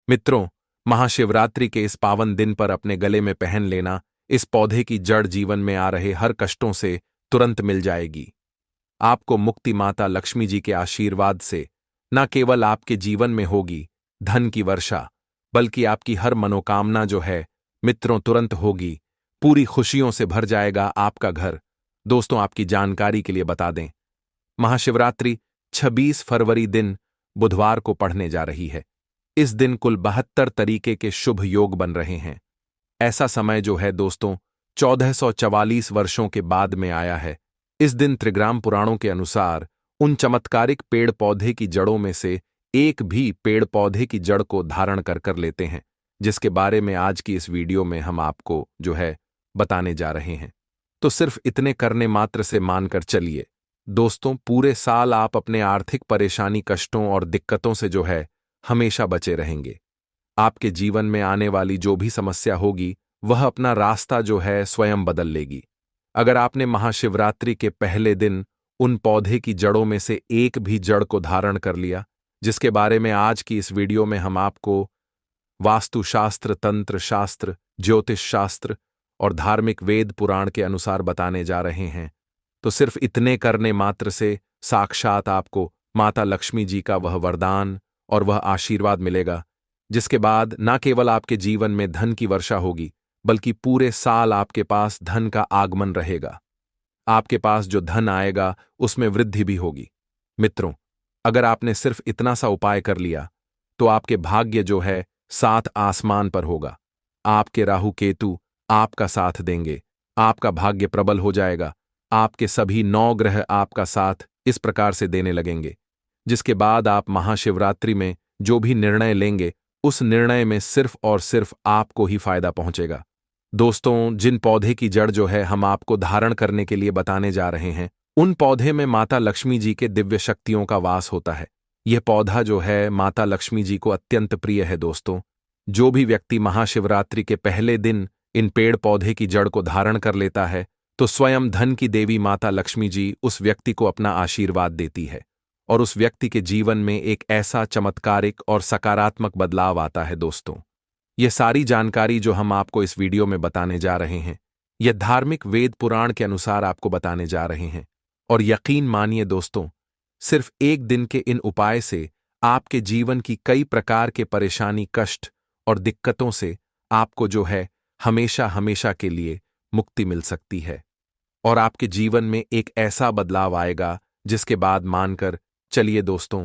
मित्रों, महाशिवरात्रि के इस पावन दिन पर अपने गले में पहन लेना इस पौधे की जड़ जीवन में आ रहे हर कष्टों से तुरंत मिल जाएगी। आपको मुक्ति माता लक्ष्मी जी के आशीर्वाद से न केवल आपके जीवन में होगी धन की वर्षा, बल्कि आपकी हर मनोकामना जो है मित्रों तुरंत होगी। पूरी खुशियों से भर जाएगा आपका घर। दोस्तों, आपकी जानकारी के लिए बता दें, महाशिवरात्रि 26 फरवरी दिन बुधवार को पड़ने जा रही है। इस दिन कुल 72 तरीके के शुभ योग बन रहे हैं। ऐसा समय जो है दोस्तों 1444 वर्षों के बाद में आया है। इस दिन त्रिग्राम पुराणों के अनुसार उन चमत्कारिक पेड़ पौधे की जड़ों में से एक भी पेड़ पौधे की जड़ को धारण कर लेते हैं, जिसके बारे में आज की इस वीडियो में हम आपको जो है बताने जा रहे हैं। तो सिर्फ इतने करने मात्र से मानकर चलिए दोस्तों, पूरे साल आप अपने आर्थिक परेशानी, कष्टों और दिक्कतों से जो है हमेशा बचे रहेंगे। आपके जीवन में आने वाली जो भी समस्या होगी वह अपना रास्ता जो है स्वयं बदल लेगी। अगर आपने महाशिवरात्रि के पहले दिन उन पौधे की जड़ों में से एक भी जड़ को धारण कर लिया, जिसके बारे में आज की इस वीडियो में हम आपको वास्तुशास्त्र, तंत्र शास्त्र, ज्योतिष शास्त्र और धार्मिक वेद पुराण के अनुसार बताने जा रहे हैं, तो सिर्फ इतने करने मात्र से साक्षात आपको माता लक्ष्मी जी का वह वरदान और वह आशीर्वाद मिलेगा, जिसके बाद न केवल आपके जीवन में धन की वर्षा होगी, बल्कि पूरे साल आपके पास धन का आगमन रहेगा। आपके पास जो धन आएगा उसमें वृद्धि भी होगी। मित्रों, अगर आपने सिर्फ इतना सा उपाय कर लिया तो आपके भाग्य जो है 7 आसमान पर होगा। आपके राहु केतु आपका साथ देंगे, आपका भाग्य प्रबल हो जाएगा। आपके सभी 9 ग्रह आपका साथ इस प्रकार से देने लगेंगे, जिसके बाद आप महाशिवरात्रि में जो भी निर्णय लेंगे उस निर्णय में सिर्फ और सिर्फ आपको ही फायदा पहुंचेगा। दोस्तों, जिन पौधे की जड़ जो है हम आपको धारण करने के लिए बताने जा रहे हैं, उन पौधे में माता लक्ष्मी जी के दिव्य शक्तियों का वास होता है। यह पौधा जो है माता लक्ष्मी जी को अत्यंत प्रिय है। दोस्तों, जो भी व्यक्ति महाशिवरात्रि के पहले दिन इन पेड़ पौधे की जड़ को धारण कर लेता है तो स्वयं धन की देवी माता लक्ष्मी जी उस व्यक्ति को अपना आशीर्वाद देती है और उस व्यक्ति के जीवन में एक ऐसा चमत्कारिक और सकारात्मक बदलाव आता है। दोस्तों, ये सारी जानकारी जो हम आपको इस वीडियो में बताने जा रहे हैं, यह धार्मिक वेद पुराण के अनुसार आपको बताने जा रहे हैं। और यकीन मानिए दोस्तों, सिर्फ एक दिन के इन उपाय से आपके जीवन की कई प्रकार के परेशानी, कष्ट और दिक्कतों से आपको जो है हमेशा हमेशा के लिए मुक्ति मिल सकती है और आपके जीवन में एक ऐसा बदलाव आएगा जिसके बाद मानकर चलिए दोस्तों,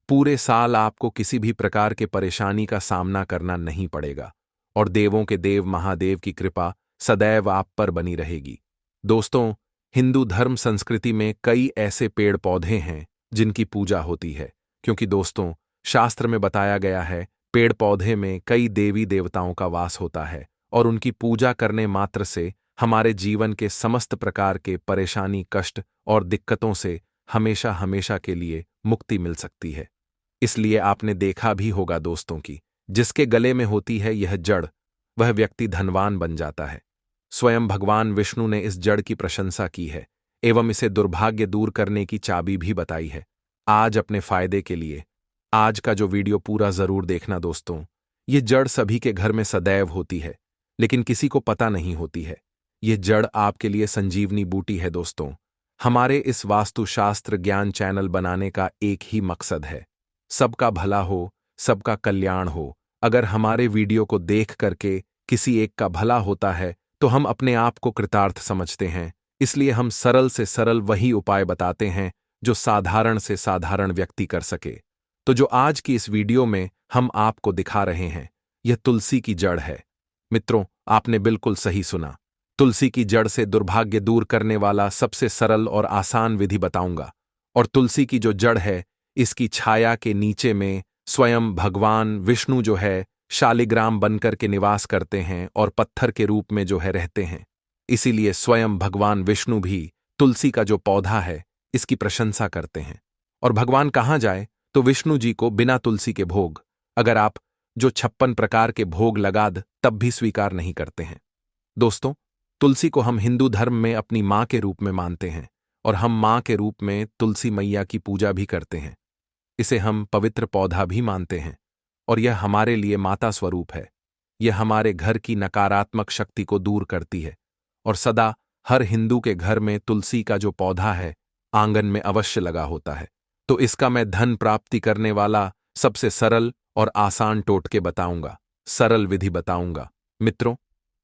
पूरे साल आपको किसी भी प्रकार के परेशानी का सामना करना नहीं पड़ेगा और देवों के देव महादेव की कृपा सदैव आप पर बनी रहेगी। दोस्तों, हिंदू धर्म संस्कृति में कई ऐसे पेड़ पौधे हैं जिनकी पूजा होती है, क्योंकि दोस्तों शास्त्र में बताया गया है पेड़ पौधे में कई देवी देवताओं का वास होता है और उनकी पूजा करने मात्र से हमारे जीवन के समस्त प्रकार के परेशानी, कष्ट और दिक्कतों से हमेशा हमेशा के लिए मुक्ति मिल सकती है। इसलिए आपने देखा भी होगा दोस्तों कि जिसके गले में होती है यह जड़, वह व्यक्ति धनवान बन जाता है। स्वयं भगवान विष्णु ने इस जड़ की प्रशंसा की है एवं इसे दुर्भाग्य दूर करने की चाबी भी बताई है। आज अपने फायदे के लिए आज का जो वीडियो पूरा जरूर देखना दोस्तों। ये जड़ सभी के घर में सदैव होती है, लेकिन किसी को पता नहीं होती है। ये जड़ आपके लिए संजीवनी बूटी है। दोस्तों, हमारे इस वास्तुशास्त्र ज्ञान चैनल बनाने का एक ही मकसद है, सबका भला हो, सबका कल्याण हो। अगर हमारे वीडियो को देख करके किसी एक का भला होता है तो हम अपने आप को कृतार्थ समझते हैं। इसलिए हम सरल से सरल वही उपाय बताते हैं जो साधारण से साधारण व्यक्ति कर सके। तो जो आज की इस वीडियो में हम आपको दिखा रहे हैं, यह तुलसी की जड़ है। मित्रों, आपने बिल्कुल सही सुना। तुलसी की जड़ से दुर्भाग्य दूर करने वाला सबसे सरल और आसान विधि बताऊंगा। और तुलसी की जो जड़ है, इसकी छाया के नीचे में स्वयं भगवान विष्णु जो है शालिग्राम बनकर के निवास करते हैं और पत्थर के रूप में जो है रहते हैं। इसीलिए स्वयं भगवान विष्णु भी तुलसी का जो पौधा है इसकी प्रशंसा करते हैं। और भगवान कहाँ जाए तो विष्णु जी को बिना तुलसी के भोग, अगर आप जो 56 प्रकार के भोग लगा द तब भी स्वीकार नहीं करते हैं। दोस्तों, तुलसी को हम हिंदू धर्म में अपनी माँ के रूप में मानते हैं और हम माँ के रूप में तुलसी मैया की पूजा भी करते हैं। इसे हम पवित्र पौधा भी मानते हैं और यह हमारे लिए माता स्वरूप है। यह हमारे घर की नकारात्मक शक्ति को दूर करती है और सदा हर हिंदू के घर में तुलसी का जो पौधा है आंगन में अवश्य लगा होता है। तो इसका मैं धन प्राप्ति करने वाला सबसे सरल और आसान टोटके बताऊंगा, सरल विधि बताऊंगा। मित्रों,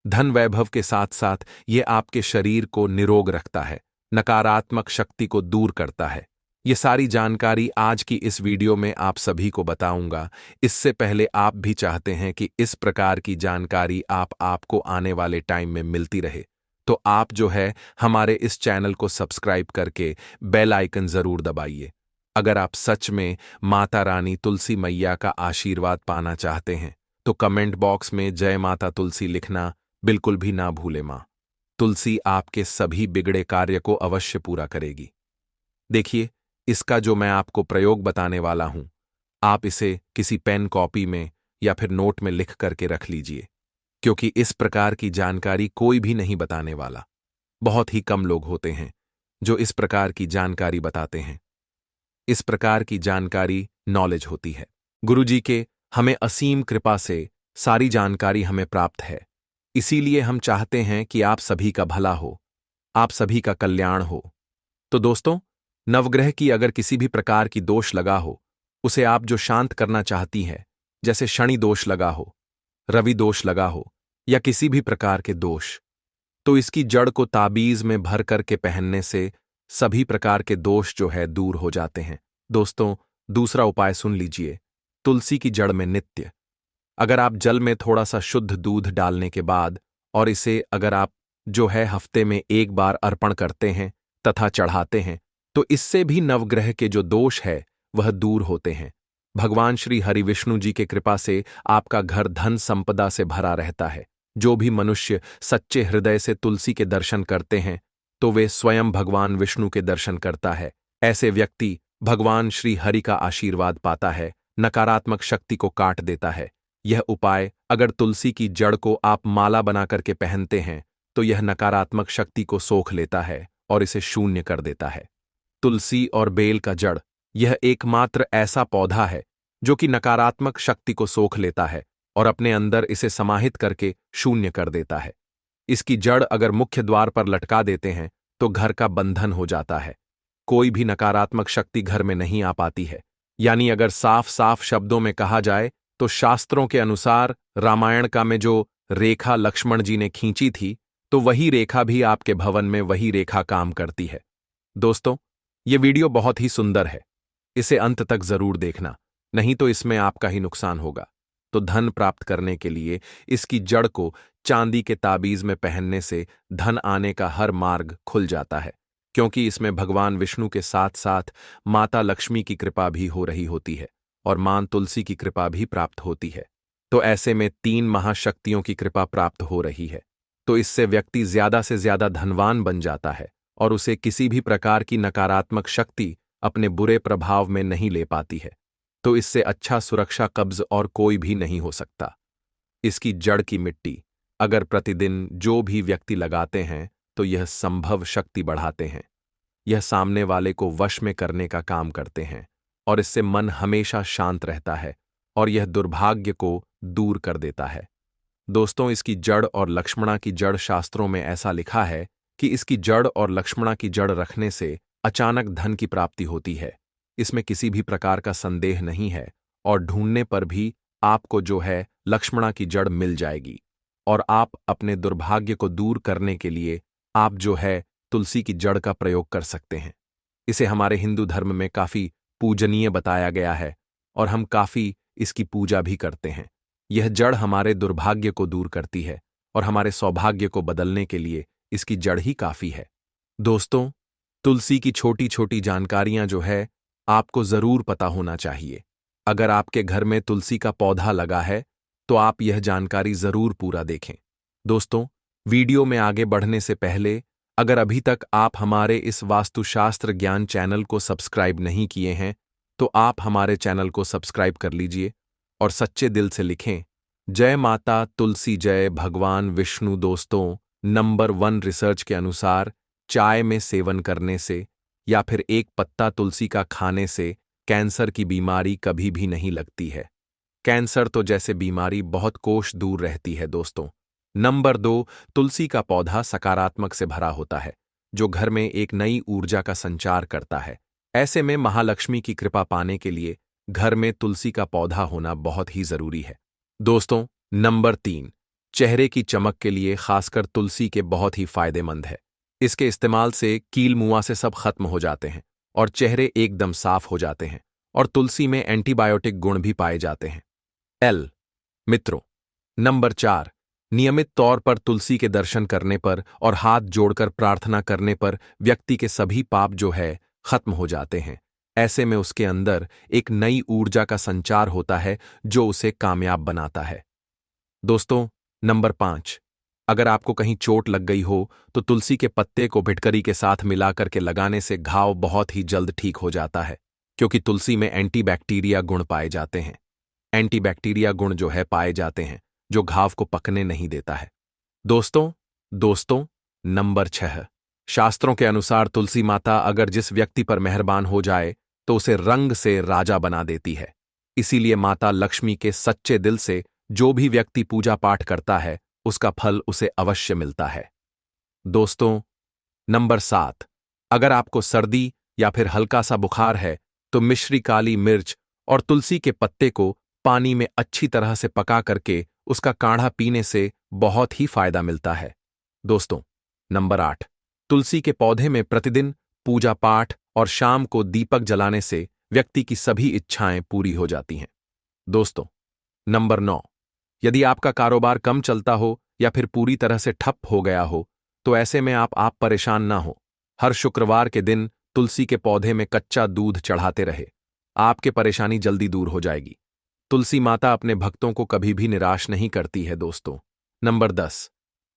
धन वैभव के साथ साथ ये आपके शरीर को निरोग रखता है, नकारात्मक शक्ति को दूर करता है। ये सारी जानकारी आज की इस वीडियो में आप सभी को बताऊंगा। इससे पहले आप भी चाहते हैं कि इस प्रकार की जानकारी आपको आने वाले टाइम में मिलती रहे, तो आप जो है हमारे इस चैनल को सब्सक्राइब करके बेल आइकन जरूर दबाइए। अगर आप सच में माता रानी तुलसी मैया का आशीर्वाद पाना चाहते हैं तो कमेंट बॉक्स में जय माता तुलसी लिखना बिल्कुल भी ना भूले। मां तुलसी आपके सभी बिगड़े कार्य को अवश्य पूरा करेगी। देखिए, इसका जो मैं आपको प्रयोग बताने वाला हूं, आप इसे किसी पेन कॉपी में या फिर नोट में लिख करके रख लीजिए, क्योंकि इस प्रकार की जानकारी कोई भी नहीं बताने वाला। बहुत ही कम लोग होते हैं जो इस प्रकार की जानकारी बताते हैं। इस प्रकार की जानकारी नॉलेज होती है। गुरुजी के हमें असीम कृपा से सारी जानकारी हमें प्राप्त है। इसीलिए हम चाहते हैं कि आप सभी का भला हो, आप सभी का कल्याण हो। तो दोस्तों, नवग्रह की अगर किसी भी प्रकार की दोष लगा हो, उसे आप जो शांत करना चाहती हैं, जैसे शनि दोष लगा हो, रवि दोष लगा हो या किसी भी प्रकार के दोष, तो इसकी जड़ को ताबीज में भर करके पहनने से सभी प्रकार के दोष जो है दूर हो जाते हैं। दोस्तों, दूसरा उपाय सुन लीजिए। तुलसी की जड़ में नित्य अगर आप जल में थोड़ा सा शुद्ध दूध डालने के बाद और इसे अगर आप जो है हफ्ते में एक बार अर्पण करते हैं तथा चढ़ाते हैं, तो इससे भी नवग्रह के जो दोष है वह दूर होते हैं। भगवान श्री हरि विष्णु जी के कृपा से आपका घर धन संपदा से भरा रहता है। जो भी मनुष्य सच्चे हृदय से तुलसी के दर्शन करते हैं तो वे स्वयं भगवान विष्णु के दर्शन करता है। ऐसे व्यक्ति भगवान श्री हरि का आशीर्वाद पाता है, नकारात्मक शक्ति को काट देता है। यह उपाय अगर तुलसी की जड़ को आप माला बना करके पहनते हैं तो यह नकारात्मक शक्ति को सोख लेता है और इसे शून्य कर देता है। तुलसी और बेल का जड़ यह एकमात्र ऐसा पौधा है जो कि नकारात्मक शक्ति को सोख लेता है और अपने अंदर इसे समाहित करके शून्य कर देता है। इसकी जड़ अगर मुख्य द्वार पर लटका देते हैं तो घर का बंधन हो जाता है, कोई भी नकारात्मक शक्ति घर में नहीं आ पाती है। यानी अगर साफ साफ शब्दों में कहा जाए तो शास्त्रों के अनुसार रामायण का में जो रेखा लक्ष्मण जी ने खींची थी, तो वही रेखा भी आपके भवन में वही रेखा काम करती है। दोस्तों, ये वीडियो बहुत ही सुंदर है, इसे अंत तक जरूर देखना, नहीं तो इसमें आपका ही नुकसान होगा। तो धन प्राप्त करने के लिए इसकी जड़ को चांदी के ताबीज में पहनने से धन आने का हर मार्ग खुल जाता है, क्योंकि इसमें भगवान विष्णु के साथ साथ माता लक्ष्मी की कृपा भी हो रही होती है और मां तुलसी की कृपा भी प्राप्त होती है। तो ऐसे में 3 महाशक्तियों की कृपा प्राप्त हो रही है, तो इससे व्यक्ति ज्यादा से ज्यादा धनवान बन जाता है और उसे किसी भी प्रकार की नकारात्मक शक्ति अपने बुरे प्रभाव में नहीं ले पाती है। तो इससे अच्छा सुरक्षा कब्ज और कोई भी नहीं हो सकता। इसकी जड़ की मिट्टी अगर प्रतिदिन जो भी व्यक्ति लगाते हैं तो यह संभव शक्ति बढ़ाते हैं, यह सामने वाले को वश में करने का काम करते हैं और इससे मन हमेशा शांत रहता है और यह दुर्भाग्य को दूर कर देता है। दोस्तों, इसकी जड़ और लक्ष्मणा की जड़ शास्त्रों में ऐसा लिखा है कि इसकी जड़ और लक्ष्मणा की जड़ रखने से अचानक धन की प्राप्ति होती है। इसमें किसी भी प्रकार का संदेह नहीं है और ढूंढने पर भी आपको जो है लक्ष्मणा की जड़ मिल जाएगी और आप अपने दुर्भाग्य को दूर करने के लिए आप जो है तुलसी की जड़ का प्रयोग कर सकते हैं। इसे हमारे हिंदू धर्म में काफी पूजनीय बताया गया है और हम काफी इसकी पूजा भी करते हैं। यह जड़ हमारे दुर्भाग्य को दूर करती है और हमारे सौभाग्य को बदलने के लिए इसकी जड़ ही काफी है। दोस्तों, तुलसी की छोटी छोटी जानकारियां जो है आपको जरूर पता होना चाहिए। अगर आपके घर में तुलसी का पौधा लगा है तो आप यह जानकारी जरूर पूरा देखें। दोस्तों, वीडियो में आगे बढ़ने से पहले अगर अभी तक आप हमारे इस वास्तुशास्त्र ज्ञान चैनल को सब्सक्राइब नहीं किए हैं तो आप हमारे चैनल को सब्सक्राइब कर लीजिए और सच्चे दिल से लिखें जय माता तुलसी जय भगवान विष्णु। दोस्तों, नंबर 1 रिसर्च के अनुसार चाय में सेवन करने से या फिर एक पत्ता तुलसी का खाने से कैंसर की बीमारी कभी भी नहीं लगती है। कैंसर तो जैसे बीमारी बहुत कोस दूर रहती है दोस्तों। नंबर 2, तुलसी का पौधा सकारात्मक से भरा होता है, जो घर में एक नई ऊर्जा का संचार करता है। ऐसे में महालक्ष्मी की कृपा पाने के लिए घर में तुलसी का पौधा होना बहुत ही जरूरी है। दोस्तों, नंबर 3, चेहरे की चमक के लिए खासकर तुलसी के बहुत ही फायदेमंद है। इसके इस्तेमाल से कील मुआ से सब खत्म हो जाते हैं और चेहरे एकदम साफ हो जाते हैं, और तुलसी में एंटीबायोटिक गुण भी पाए जाते हैं। मित्रों, नंबर 4, नियमित तौर पर तुलसी के दर्शन करने पर और हाथ जोड़कर प्रार्थना करने पर व्यक्ति के सभी पाप जो है खत्म हो जाते हैं। ऐसे में उसके अंदर एक नई ऊर्जा का संचार होता है जो उसे कामयाब बनाता है। दोस्तों, नंबर 5, अगर आपको कहीं चोट लग गई हो तो तुलसी के पत्ते को भिटकरी के साथ मिलाकर के लगाने से घाव बहुत ही जल्द ठीक हो जाता है, क्योंकि तुलसी में एंटीबैक्टीरिया गुण पाए जाते हैं। एंटीबैक्टीरिया गुण जो है पाए जाते हैं, जो घाव को पकने नहीं देता है। दोस्तों, नंबर 6, शास्त्रों के अनुसार तुलसी माता अगर जिस व्यक्ति पर मेहरबान हो जाए तो उसे रंग से राजा बना देती है। इसीलिए माता लक्ष्मी के सच्चे दिल से जो भी व्यक्ति पूजा पाठ करता है उसका फल उसे अवश्य मिलता है। दोस्तों, नंबर 7, अगर आपको सर्दी या फिर हल्का सा बुखार है तो मिश्री काली मिर्च और तुलसी के पत्ते को पानी में अच्छी तरह से पका करके उसका काढ़ा पीने से बहुत ही फायदा मिलता है। दोस्तों, नंबर 8, तुलसी के पौधे में प्रतिदिन पूजा पाठ और शाम को दीपक जलाने से व्यक्ति की सभी इच्छाएं पूरी हो जाती हैं। दोस्तों, नंबर 9, यदि आपका कारोबार कम चलता हो या फिर पूरी तरह से ठप हो गया हो तो ऐसे में आप परेशान ना हो। हर शुक्रवार के दिन तुलसी के पौधे में कच्चा दूध चढ़ाते रहे, आपके परेशानी जल्दी दूर हो जाएगी। तुलसी माता अपने भक्तों को कभी भी निराश नहीं करती है। दोस्तों, नंबर 10,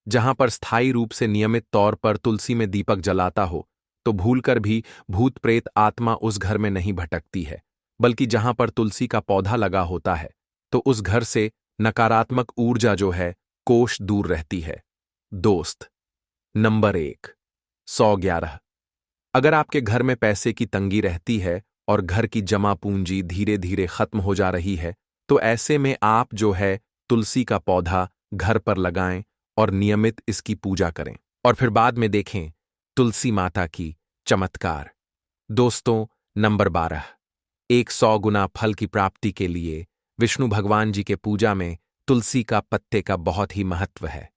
जहां पर स्थायी रूप से नियमित तौर पर तुलसी में दीपक जलाता हो तो भूलकर भी भूत प्रेत आत्मा उस घर में नहीं भटकती है, बल्कि जहां पर तुलसी का पौधा लगा होता है तो उस घर से नकारात्मक ऊर्जा जो है कोष दूर रहती है। दोस्त, नंबर 1, 111, अगर आपके घर में पैसे की तंगी रहती है और घर की जमा पूंजी धीरे धीरे खत्म हो जा रही है तो ऐसे में आप जो है तुलसी का पौधा घर पर लगाएं और नियमित इसकी पूजा करें और फिर बाद में देखें तुलसी माता की चमत्कार। दोस्तों, नंबर 12, 100 गुना फल की प्राप्ति के लिए विष्णु भगवान जी के पूजा में तुलसी का पत्ते का बहुत ही महत्व है।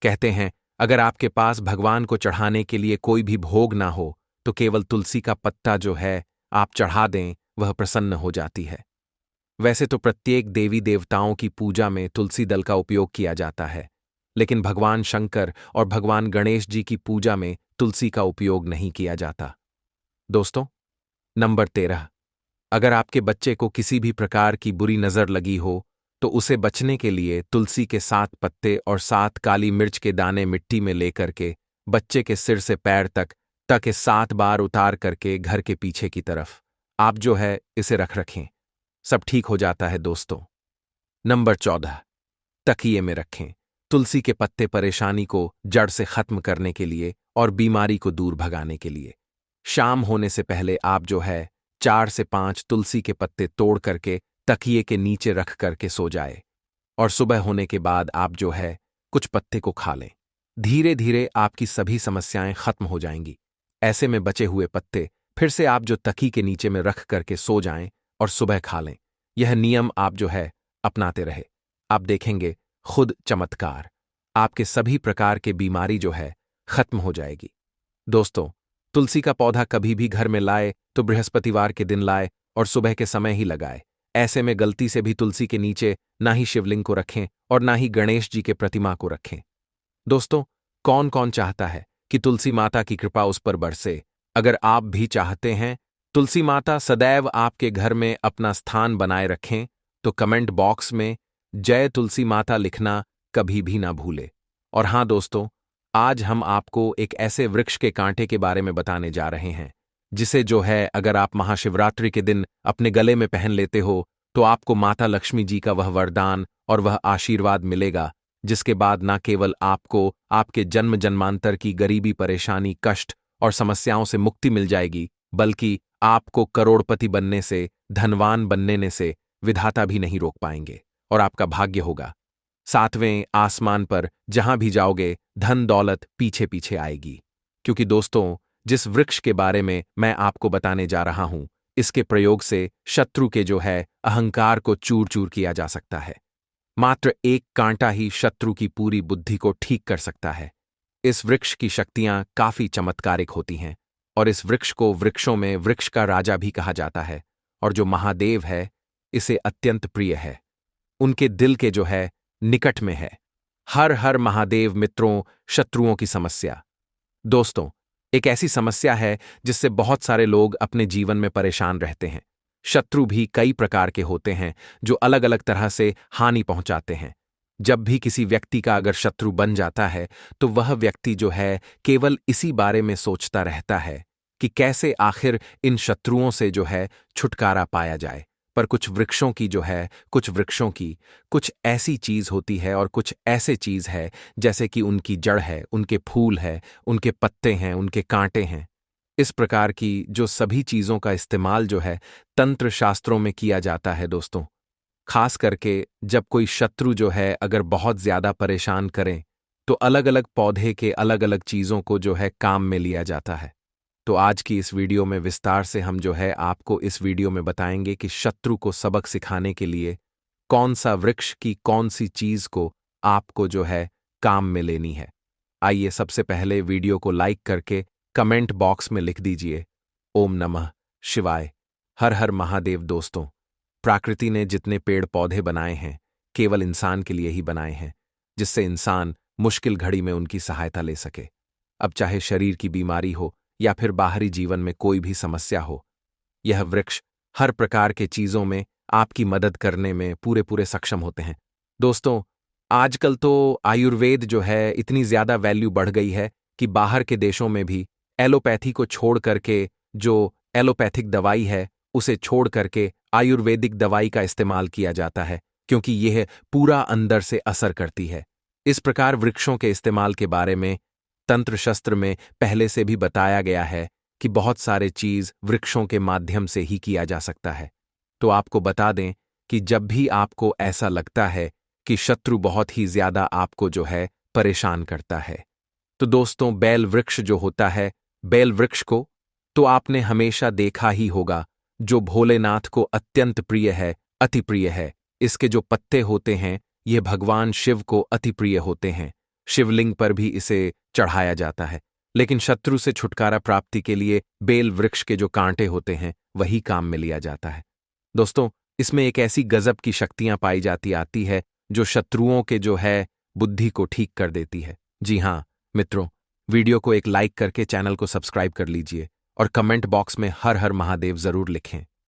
कहते हैं अगर आपके पास भगवान को चढ़ाने के लिए कोई भी भोग ना हो तो केवल तुलसी का पत्ता जो है आप चढ़ा दें, वह प्रसन्न हो जाती है। वैसे तो प्रत्येक देवी देवताओं की पूजा में तुलसी दल का उपयोग किया जाता है, लेकिन भगवान शंकर और भगवान गणेश जी की पूजा में तुलसी का उपयोग नहीं किया जाता। दोस्तों, नंबर 13, अगर आपके बच्चे को किसी भी प्रकार की बुरी नजर लगी हो तो उसे बचने के लिए तुलसी के 7 पत्ते और 7 काली मिर्च के दाने मिट्टी में लेकर के बच्चे के सिर से पैर तक 7 बार उतार करके घर के पीछे की तरफ आप जो है इसे रखें, सब ठीक हो जाता है। दोस्तों, नंबर 14, तकिए में रखें। तुलसी के पत्ते परेशानी को जड़ से खत्म करने के लिए और बीमारी को दूर भगाने के लिए शाम होने से पहले आप जो है 4 से 5 तुलसी के पत्ते तोड़ करके तकिए के नीचे रख करके सो जाए और सुबह होने के बाद आप जो है कुछ पत्ते को खा लें। धीरे धीरे आपकी सभी समस्याएं खत्म हो जाएंगी। ऐसे में बचे हुए पत्ते फिर से आप जो तकी के नीचे में रख करके सो जाएं और सुबह खा लें। यह नियम आप जो है अपनाते रहे, आप देखेंगे खुद चमत्कार, आपके सभी प्रकार के बीमारी जो है खत्म हो जाएगी। दोस्तों, तुलसी का पौधा कभी भी घर में लाए तो बृहस्पतिवार के दिन लाए और सुबह के समय ही लगाए। ऐसे में गलती से भी तुलसी के नीचे ना ही शिवलिंग को रखें और ना ही गणेश जी के प्रतिमा को रखें। दोस्तों, कौन कौन चाहता है कि तुलसी माता की कृपा उस पर बरसे? अगर आप भी चाहते हैं तुलसी माता सदैव आपके घर में अपना स्थान बनाए रखें तो कमेंट बॉक्स में जय तुलसी माता लिखना कभी भी ना भूले। और हां दोस्तों, आज हम आपको एक ऐसे वृक्ष के कांटे के बारे में बताने जा रहे हैं जिसे जो है अगर आप महाशिवरात्रि के दिन अपने गले में पहन लेते हो तो आपको माता लक्ष्मी जी का वह वरदान और वह आशीर्वाद मिलेगा, जिसके बाद ना केवल आपको आपके जन्म जन्मांतर की गरीबी, परेशानी, कष्ट और समस्याओं से मुक्ति मिल जाएगी, बल्कि आपको करोड़पति बनने से, धनवान बनने से, विधाता भी नहीं रोक पाएंगे और आपका भाग्य होगा। सातवें आसमान पर जहां भी जाओगे धन दौलत पीछे पीछे आएगी। क्योंकि दोस्तों, जिस वृक्ष के बारे में मैं आपको बताने जा रहा हूं, इसके प्रयोग से शत्रु के जो है अहंकार को चूर चूर किया जा सकता है। मात्र एक कांटा ही शत्रु की पूरी बुद्धि को ठीक कर सकता है। इस वृक्ष की शक्तियां काफी चमत्कारिक होती हैं और इस वृक्ष को वृक्षों में वृक्ष का राजा भी कहा जाता है और जो महादेव है इसे अत्यंत प्रिय है। उनके दिल के जो है निकट में है। हर हर महादेव मित्रों, शत्रुओं की समस्या। दोस्तों, एक ऐसी समस्या है जिससे बहुत सारे लोग अपने जीवन में परेशान रहते हैं। शत्रु भी कई प्रकार के होते हैं जो अलग अलग तरह से हानि पहुंचाते हैं। जब भी किसी व्यक्ति का अगर शत्रु बन जाता है तो वह व्यक्ति जो है केवल इसी बारे में सोचता रहता है कि कैसे आखिर इन शत्रुओं से जो है छुटकारा पाया जाए। पर कुछ वृक्षों की जो है कुछ ऐसी चीज होती है और कुछ ऐसे चीज है जैसे कि उनकी जड़ है, उनके फूल है, उनके पत्ते हैं, उनके कांटे हैं। इस प्रकार की जो सभी चीजों का इस्तेमाल जो है तंत्र शास्त्रों में किया जाता है दोस्तों। खास करके जब कोई शत्रु जो है अगर बहुत ज्यादा परेशान करें तो अलग अलग पौधे के अलग अलग चीजों को जो है काम में लिया जाता है। तो आज की इस वीडियो में विस्तार से हम जो है आपको इस वीडियो में बताएंगे कि शत्रु को सबक सिखाने के लिए कौन सा वृक्ष की कौन सी चीज को आपको जो है काम में लेनी है। आइए सबसे पहले वीडियो को लाइक करके कमेंट बॉक्स में लिख दीजिए ओम नमः शिवाय, हर हर महादेव। दोस्तों, प्रकृति ने जितने पेड़ पौधे बनाए हैं केवल इंसान के लिए ही बनाए हैं, जिससे इंसान मुश्किल घड़ी में उनकी सहायता ले सके। अब चाहे शरीर की बीमारी हो या फिर बाहरी जीवन में कोई भी समस्या हो, यह वृक्ष हर प्रकार के चीजों में आपकी मदद करने में पूरे पूरे सक्षम होते हैं। दोस्तों, आजकल तो आयुर्वेद जो है इतनी ज्यादा वैल्यू बढ़ गई है कि बाहर के देशों में भी एलोपैथी को छोड़ करके जो एलोपैथिक दवाई है उसे छोड़ करके आयुर्वेदिक दवाई का इस्तेमाल किया जाता है, क्योंकि यह पूरा अंदर से असर करती है। इस प्रकार वृक्षों के इस्तेमाल के बारे में तंत्र शस्त्र में पहले से भी बताया गया है कि बहुत सारे चीज वृक्षों के माध्यम से ही किया जा सकता है। तो आपको बता दें कि जब भी आपको ऐसा लगता है कि शत्रु बहुत ही ज्यादा आपको जो है परेशान करता है, तो दोस्तों बेल वृक्ष जो होता है, बेल वृक्ष को तो आपने हमेशा देखा ही होगा, जो भोलेनाथ को अत्यंत प्रिय है, अति प्रिय है। इसके जो पत्ते होते हैं ये भगवान शिव को अति प्रिय होते हैं। शिवलिंग पर भी इसे चढ़ाया जाता है। लेकिन शत्रु से छुटकारा प्राप्ति के लिए बेल वृक्ष के जो कांटे होते हैं वही काम में लिया जाता है। दोस्तों, इसमें एक ऐसी गजब की शक्तियां पाई जाती आती है जो शत्रुओं के जो है बुद्धि को ठीक कर देती है। जी हाँ मित्रों, वीडियो को एक लाइक करके चैनल को सब्सक्राइब कर लीजिए और कमेंट बॉक्स में हर हर महादेव जरूर लिखें।